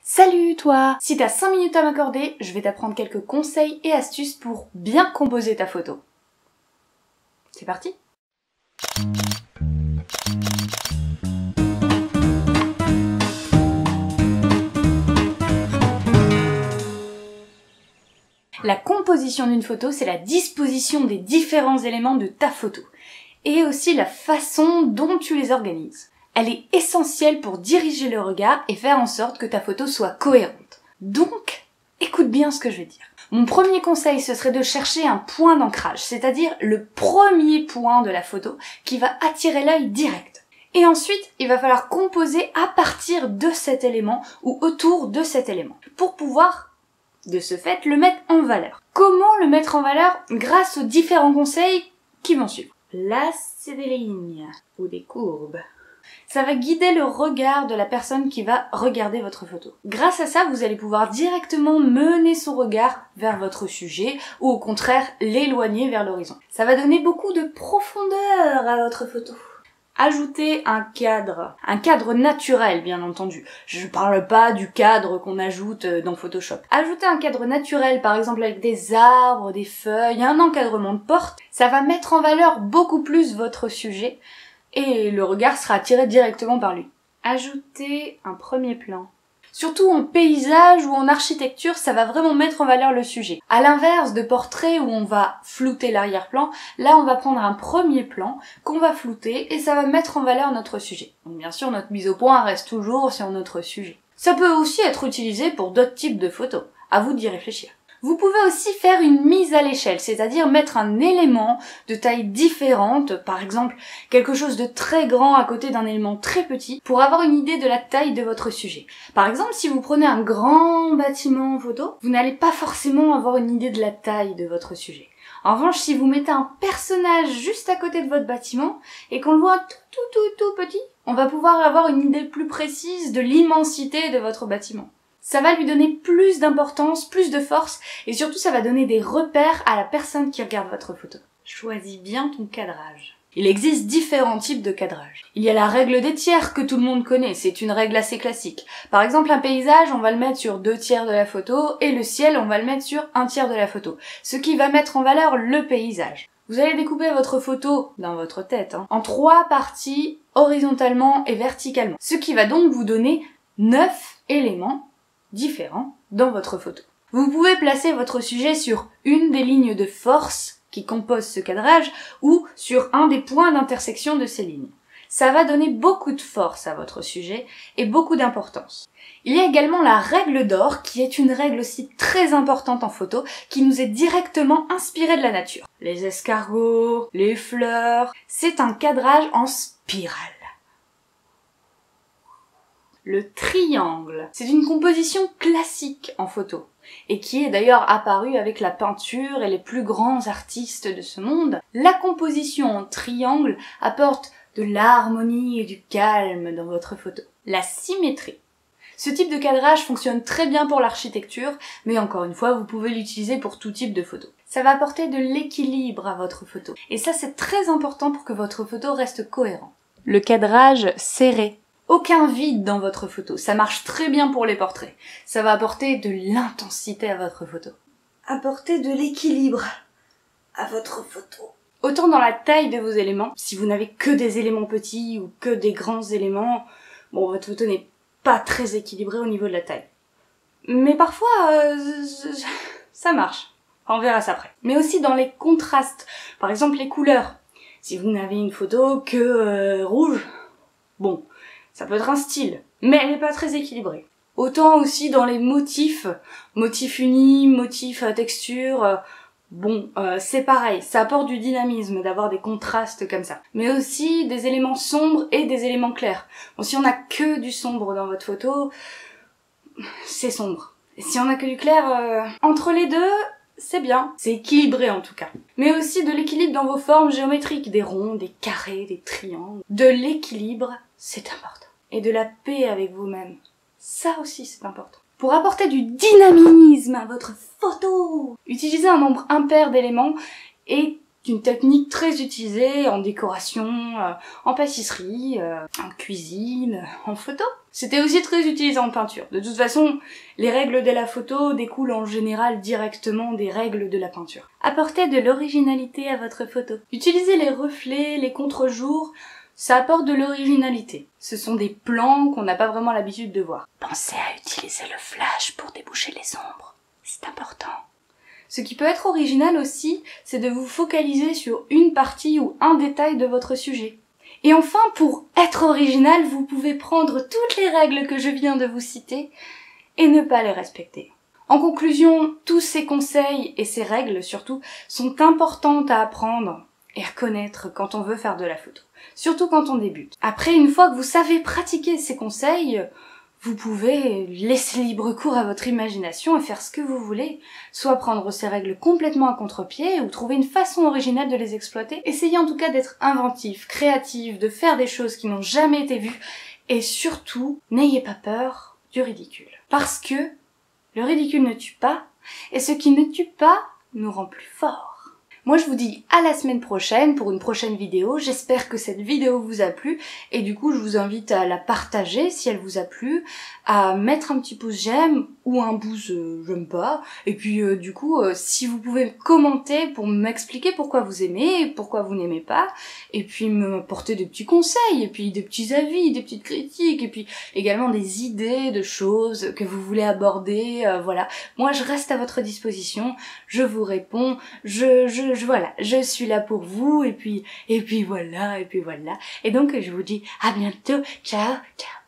Salut toi! Si t'as 5 minutes à m'accorder, je vais t'apprendre quelques conseils et astuces pour bien composer ta photo. C'est parti? La composition d'une photo, c'est la disposition des différents éléments de ta photo, et aussi la façon dont tu les organises. Elle est essentielle pour diriger le regard et faire en sorte que ta photo soit cohérente. Donc, écoute bien ce que je vais dire. Mon premier conseil, ce serait de chercher un point d'ancrage, c'est-à-dire le premier point de la photo qui va attirer l'œil direct. Et ensuite, il va falloir composer à partir de cet élément ou autour de cet élément pour pouvoir, de ce fait, le mettre en valeur. Comment le mettre en valeur? Grâce aux différents conseils qui vont suivre. Là, c'est des lignes ou des courbes. Ça va guider le regard de la personne qui va regarder votre photo. Grâce à ça, vous allez pouvoir directement mener son regard vers votre sujet ou au contraire l'éloigner vers l'horizon. Ça va donner beaucoup de profondeur à votre photo. Ajoutez un cadre naturel bien entendu. Je parle pas du cadre qu'on ajoute dans Photoshop. Ajoutez un cadre naturel, par exemple avec des arbres, des feuilles, un encadrement de porte. Ça va mettre en valeur beaucoup plus votre sujet et le regard sera attiré directement par lui. Ajoutez un premier plan. Surtout en paysage ou en architecture, ça va vraiment mettre en valeur le sujet. À l'inverse de portraits où on va flouter l'arrière-plan, là on va prendre un premier plan qu'on va flouter et ça va mettre en valeur notre sujet. Donc bien sûr, notre mise au point reste toujours sur notre sujet. Ça peut aussi être utilisé pour d'autres types de photos. À vous d'y réfléchir. Vous pouvez aussi faire une mise à l'échelle, c'est-à-dire mettre un élément de taille différente, par exemple quelque chose de très grand à côté d'un élément très petit, pour avoir une idée de la taille de votre sujet. Par exemple, si vous prenez un grand bâtiment en photo, vous n'allez pas forcément avoir une idée de la taille de votre sujet. En revanche, si vous mettez un personnage juste à côté de votre bâtiment et qu'on le voit tout petit, on va pouvoir avoir une idée plus précise de l'immensité de votre bâtiment. Ça va lui donner plus d'importance, plus de force, et surtout ça va donner des repères à la personne qui regarde votre photo. Choisis bien ton cadrage. Il existe différents types de cadrage. Il y a la règle des tiers que tout le monde connaît, c'est une règle assez classique. Par exemple, un paysage, on va le mettre sur 2/3 de la photo, et le ciel, on va le mettre sur 1/3 de la photo. Ce qui va mettre en valeur le paysage. Vous allez découper votre photo, dans votre tête, en 3 parties, horizontalement et verticalement. Ce qui va donc vous donner 9 éléments différents dans votre photo. Vous pouvez placer votre sujet sur une des lignes de force qui composent ce cadrage ou sur un des points d'intersection de ces lignes. Ça va donner beaucoup de force à votre sujet et beaucoup d'importance. Il y a également la règle d'or qui est une règle aussi très importante en photo qui nous est directement inspirée de la nature. Les escargots, les fleurs, c'est un cadrage en spirale. Le triangle, c'est une composition classique en photo, et qui est d'ailleurs apparue avec la peinture et les plus grands artistes de ce monde. La composition en triangle apporte de l'harmonie et du calme dans votre photo. La symétrie. Ce type de cadrage fonctionne très bien pour l'architecture, mais encore une fois, vous pouvez l'utiliser pour tout type de photo. Ça va apporter de l'équilibre à votre photo, et ça c'est très important pour que votre photo reste cohérente. Le cadrage serré. Aucun vide dans votre photo, ça marche très bien pour les portraits. Ça va apporter de l'intensité à votre photo. Apporter de l'équilibre à votre photo. Autant dans la taille de vos éléments, si vous n'avez que des éléments petits ou que des grands éléments, bon, votre photo n'est pas très équilibrée au niveau de la taille. Mais parfois, ça marche. On verra ça après. Mais aussi dans les contrastes, par exemple les couleurs. Si vous n'avez une photo que rouge, bon, ça peut être un style, mais elle n'est pas très équilibrée. Autant aussi dans les motifs unis, motifs à texture, c'est pareil, ça apporte du dynamisme d'avoir des contrastes comme ça. Mais aussi des éléments sombres et des éléments clairs. Bon, si on a que du sombre dans votre photo, c'est sombre. Et si on a que du clair, entre les deux, c'est bien. C'est équilibré en tout cas. Mais aussi de l'équilibre dans vos formes géométriques, des ronds, des carrés, des triangles. De l'équilibre, c'est important. Et de la paix avec vous-même. Ça aussi, c'est important. Pour apporter du dynamisme à votre photo, utilisez un nombre impair d'éléments est une technique très utilisée en décoration, en pâtisserie, en cuisine, en photo. C'était aussi très utilisé en peinture. De toute façon, les règles de la photo découlent en général directement des règles de la peinture. Apportez de l'originalité à votre photo. Utilisez les reflets, les contre-jours, ça apporte de l'originalité. Ce sont des plans qu'on n'a pas vraiment l'habitude de voir. Pensez à utiliser le flash pour déboucher les ombres. C'est important. Ce qui peut être original aussi, c'est de vous focaliser sur une partie ou un détail de votre sujet. Et enfin, pour être original, vous pouvez prendre toutes les règles que je viens de vous citer et ne pas les respecter. En conclusion, tous ces conseils et ces règles surtout sont importantes à apprendre et à connaître quand on veut faire de la photo, surtout quand on débute. Après, une fois que vous savez pratiquer ces conseils, vous pouvez laisser libre cours à votre imagination et faire ce que vous voulez, soit prendre ces règles complètement à contre-pied ou trouver une façon originale de les exploiter. Essayez en tout cas d'être inventif, créatif, de faire des choses qui n'ont jamais été vues et surtout, n'ayez pas peur du ridicule. Parce que le ridicule ne tue pas et ce qui ne tue pas nous rend plus forts. Moi je vous dis à la semaine prochaine pour une prochaine vidéo, j'espère que cette vidéo vous a plu et du coup je vous invite à la partager si elle vous a plu, à mettre un petit pouce j'aime ou un pouce j'aime pas et puis du coup si vous pouvez commenter pour m'expliquer pourquoi vous aimez et pourquoi vous n'aimez pas et puis m'apporter des petits conseils et puis des petits avis, des petites critiques et puis également des idées de choses que vous voulez aborder, voilà. Moi je reste à votre disposition, je vous réponds, voilà, je suis là pour vous et puis voilà. Et donc je vous dis à bientôt, ciao, ciao.